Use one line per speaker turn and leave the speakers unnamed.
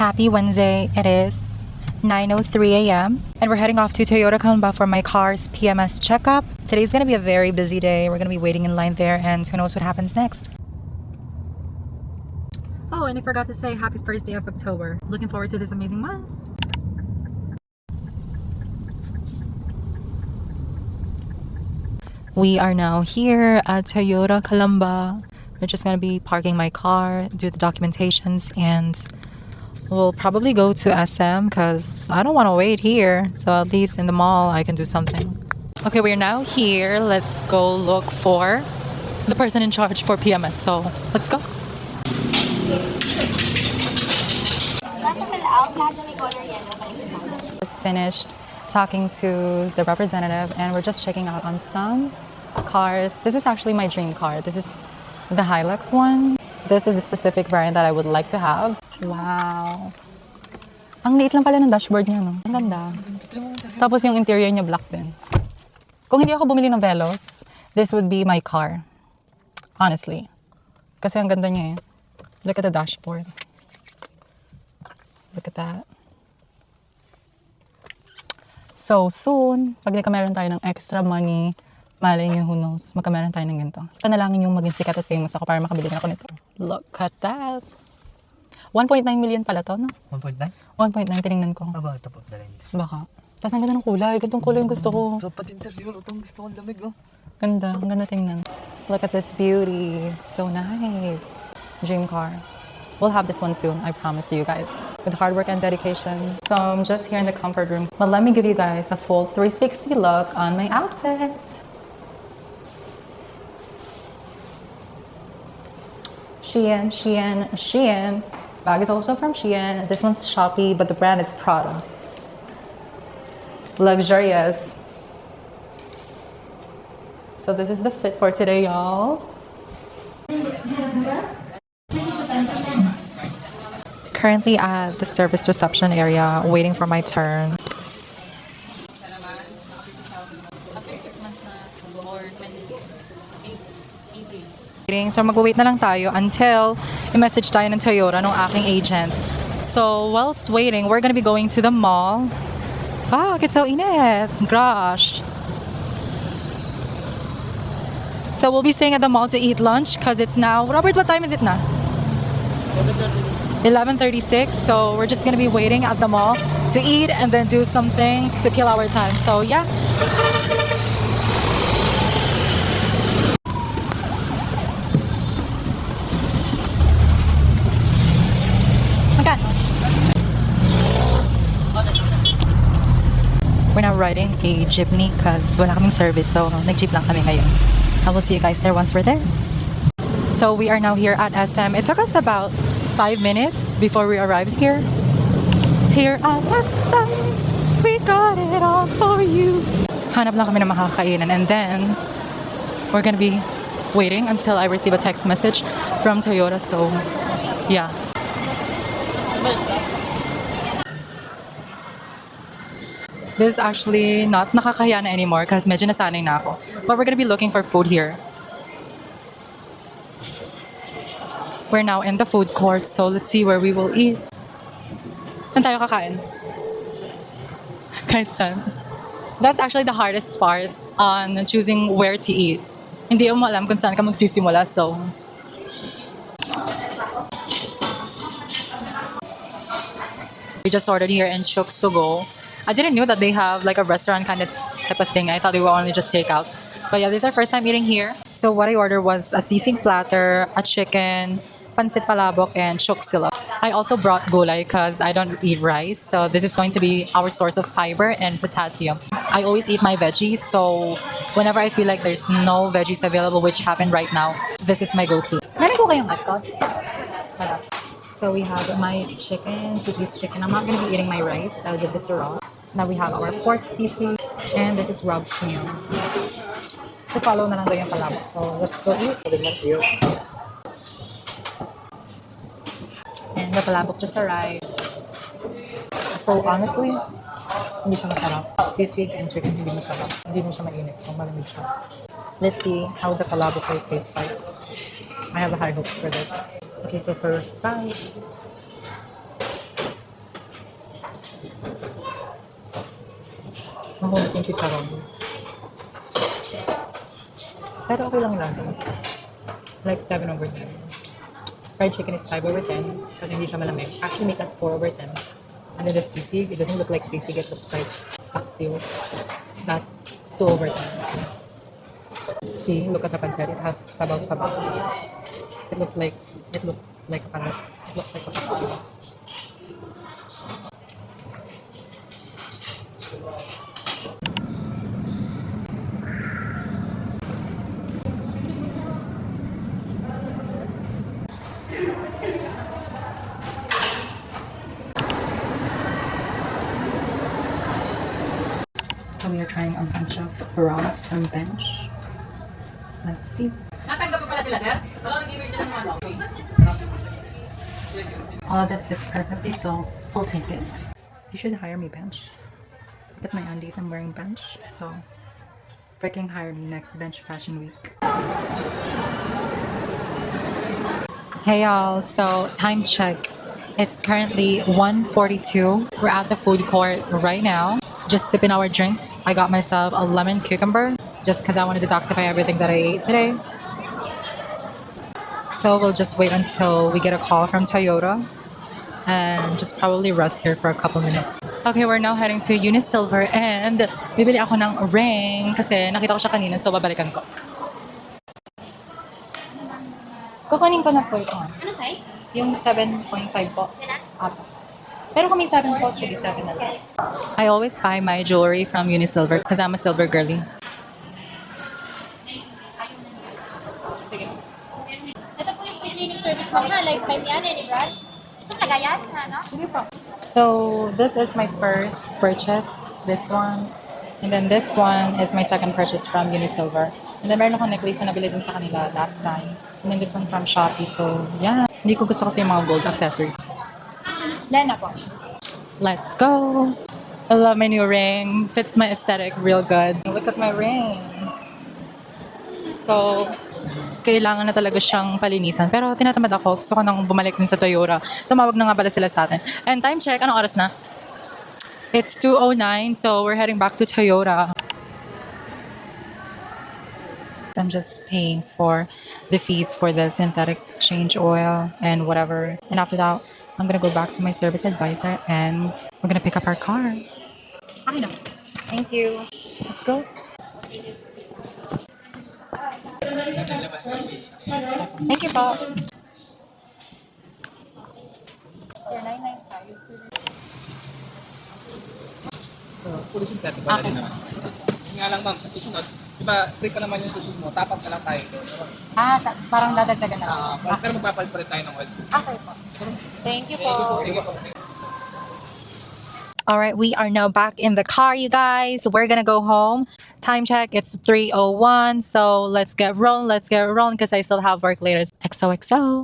Happy Wednesday. It is 9:03 a.m. and we're heading off to Toyota Calamba for my car's PMS checkup. Today's gonna be a very busy day. We're gonna be waiting in line there and who knows what happens next. Oh, and I forgot to say happy first day of October. Looking forward to this amazing month. We are now here at Toyota Calamba. We're just gonna be parking my car, do the documentations, and we'll probably go to SM because I don't want to wait here. So at least in the mall I can do something. Okay, we're now here. Let's go look for the person in charge for PMS. So let's go. Just finished talking to the representative and we're just checking out on some cars. This is actually my dream car. This is the Hilux one. This is the specific variant that I would like to have. Wow. Ang liit lang pala ng dashboard niya, no? Ang ganda. Tapos yung interior niya black din. Kung hindi ako bumili ng Velos, this would be my car. Honestly. Kasi ang ganda niya eh. Look at the dashboard. Look at that. So soon, pag nagkameron tayo ng extra money, malay niyo, who knows, magkameron tayo ng ganito. Panalangin yung maging sikat at famous ako para makabili na ako nito. Look at that. 1.9 million pala to, no?
1.9?
1.9, tinignan ko.
Aba, tapos na rin.
Baka. Tapos ang ganda ng kulay. Gantong kulay yung gusto ko.
So, pati interview, itong gusto kong lamig, oh.
Ganda. Ang ganda tingnan. Look at this beauty. So nice. Dream car. We'll have this one soon, I promise to you guys. With hard work and dedication. So I'm just here in the comfort room. But let me give you guys a full 360 look on my outfit. Shein. Bag is also from Shein. This one's Shopee, but the brand is Prada. Luxurious. So this is the fit for today, y'all. Currently at the service reception area, waiting for my turn. So mag-wait na lang tayo until i-message tayo ng Toyota ng aking agent. So whilst waiting, we're gonna be going to the mall. Fuck, it's so init. Gosh. So we'll be staying at the mall to eat lunch because it's now, Robert, what time is it now? 11:36. So we're just gonna be waiting at the mall to eat and then do some things to kill our time. So yeah. We're now riding a jeepney because wala kaming service, so nag-jeep lang kami ngayon. I will see you guys there once we're there. So we are now here at SM. It took us about 5 minutes before we arrived here. Here at SM, we got it all for you. Hanap lang kami ng makakainan and then we're gonna be waiting until I receive a text message from Toyota. So yeah. This is actually not nakakahiya na anymore because medyo nasanay na ako. But we're gonna be looking for food here. We're now in the food court, so let's see where we will eat. Saan tayo kakain? Kahit saan. That's actually the hardest part on choosing where to eat. Hindi mo alam kung saan ka magsisimula, so... We just ordered here in Chooks to go. I didn't know that they have like a restaurant kind of type of thing. I thought they were only just takeouts. But yeah, this is our first time eating here. So what I ordered was a sisig platter, a chicken, pansit palabok, and chok silog. I also brought gulay because I don't eat rice. So this is going to be our source of fiber and potassium. I always eat my veggies. So whenever I feel like there's no veggies available, which happened right now, this is my go-to. Meron ko kayong hot sauce? Wala. So we have my chicken, two-piece chicken. I'm not going to be eating my rice. I'll give this to raw. Now we have our pork sisig, and this is Rob's meal. To follow na lang daw yung palabok. So let's go eat. And the palabok just arrived. So honestly, hindi siya masarap. Sisig and chicken hindi masarap. Hindi mo siya mainit. So malamig siya. Let's see how the palabok will taste like. I have high hopes for this. Okay, so first bite. Mahulog yung chicharon. Pero okay lang lasa. Like 7 over 10. Fried chicken is 5 over 10 kasi hindi siya malamig. Actually, make that 4 over 10. And then the sisig, it doesn't look like sisig, it looks like paksiw. That's 2 over 10. See, look at the pancit. It has sabaw-sabaw. It looks like a paksiw. So we are trying a bunch of Errands from Bench. Let's see. All of this fits perfectly, so we'll take it. You should hire me, Bench. Look at my undies, I'm wearing Bench, so freaking hire me next Bench Fashion Week. Hey y'all, so time check. It's currently 1:42. We're at the food court right now, just sipping our drinks. I got myself a lemon cucumber just because I wanted to detoxify everything that I ate today. So we'll just wait until we get a call from Toyota and just probably rest here for a couple minutes. Okay, we're now heading to Uni Silver and bibili ako ng ring kasi nakita ko siya kanina, so babalikan ko. Kukunin ko na po ito.
Ano size?
Yung 7.5 po. Apo. Pero kung may 7 po, sige 7 na lang. I always buy my jewelry from Uni Silver because I'm a silver girly. Sige.
Ito po yung free cleaning service mo ha. Lifetime yan, any brand. Gusto talaga yan, ano?
Sige po. So, this is my first purchase. This one. And then this one is my second purchase from Uni Silver. And then meron akong necklace na nabili din sa kanila last time. And then this one from Shopee. So, yeah. Hindi ko gusto kasi yung mga gold accessories. Lena po. Let's go. I love my new ring. Fits my aesthetic real good. Look at my ring. So, kailangan na talaga siyang palinisan. Pero tinatamad ako. Gusto ko nang bumalik din sa Toyota. Tumawag na nga pala sila sa atin. And time check. Anong oras na? It's 2:09. So, we're heading back to Toyota. I'm just paying for the fees for the synthetic change oil and whatever. And after that, I'm gonna go back to my service advisor and we're gonna pick up our car. Okay na. Thank you. Let's go. Thank you, Bob. Sir, 995.
So, fully synthetic wala
Okay.
din naman. Yun nga lang ma'am, sa susunod, diba, break ka naman yung susunod mo, top up na lang tayo.
Parang dadagdagan na lang.
Pero magpapalit pa rin tayo ng oil.
Okay po. Thank you po.
Thank you po.
All right, we are now back in the car, you guys. We're gonna go home. Time check, it's 3:01. So let's get rolling because I still have work later. XOXO.